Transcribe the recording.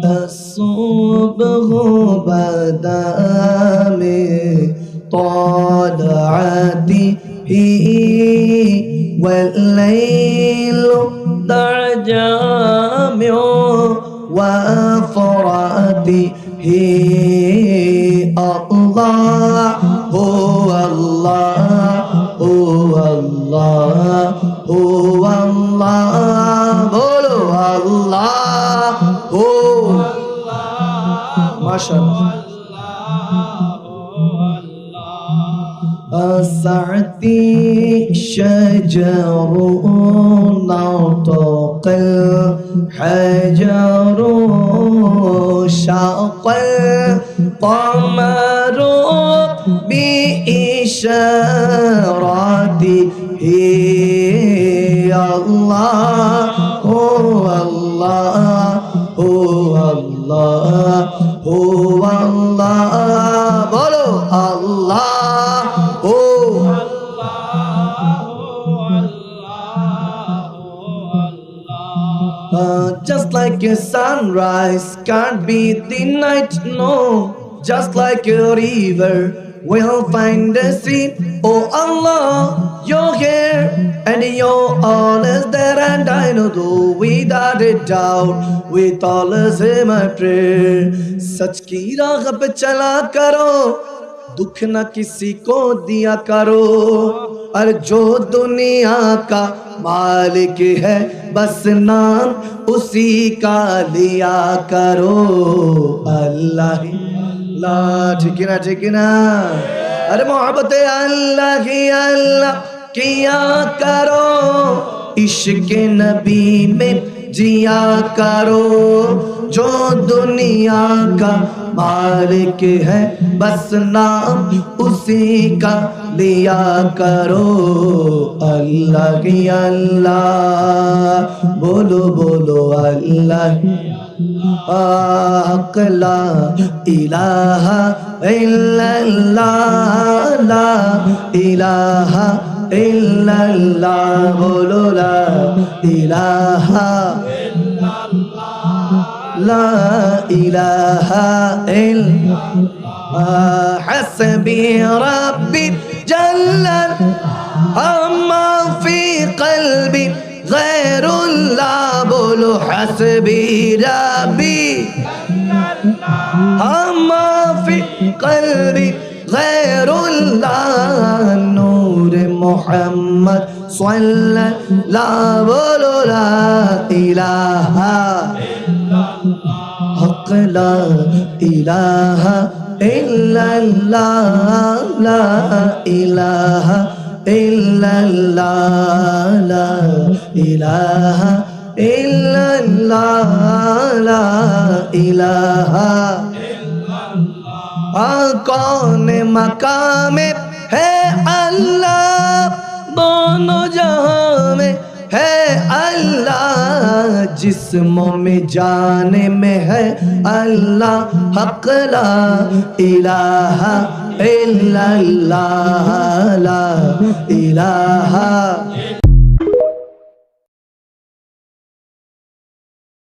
الصبح بدا من طلعته والليل درجا من وفراته الله هو الله هو الله هو الله بولو الله هو ما شاء الله أسعتي شجر نطق الحجر شق القمر بإشارته الله هو الله هو الله هو الله بولو الله هو just like a sunrise can't be the night, no. Just like a river will find the sea. Oh Allah, you're here and you're always there, and I know though without a doubt with all is my prayer. सच की राह पे चला करो, दुख न किसी को दिया करो, और जो दुनिया का मालिक है बस नाम उसी का लिया करो। अल्लाह अल्लाह, ठीक ना ठीक ना, अरे मोहब्बत अल्लाह ही अल्लाह किया करो, इश्क नबी में जिया करो, जो दुनिया का मालिक है बस नाम उसी का लिया करो। अल्लाह ही अल्लाह, बोलो बोलो अल्लाह, ला इलाहा इल्लल्लाह, ला इलाहा इल्लल्लाह, बोलो ला इलाहा ला इलाहा इल्लल्लाह। हस्बी रब्बी जल्लल अम्मा फी क़ल्बी गैरुल्लाह, बोलो हस्बी रब्बी अम्मा फी क़ल्बी गैरुल्लाह, नूर मोहम्मद सल्लल्लाहु, बोलो ला इलाहा हक़ ला इलाहा इल्लल्लाह, ला इलाहा इल्लल्लाह, ला इलाहा इल्लल्लाह, ला इलाहा कौन मकाम है अल्लाह, दोनों जहां में है अल्लाह, जिस्मों में जाने में है अल्लाह, हक़ ला इलाहा इल्लल्लाह, ला इलाहा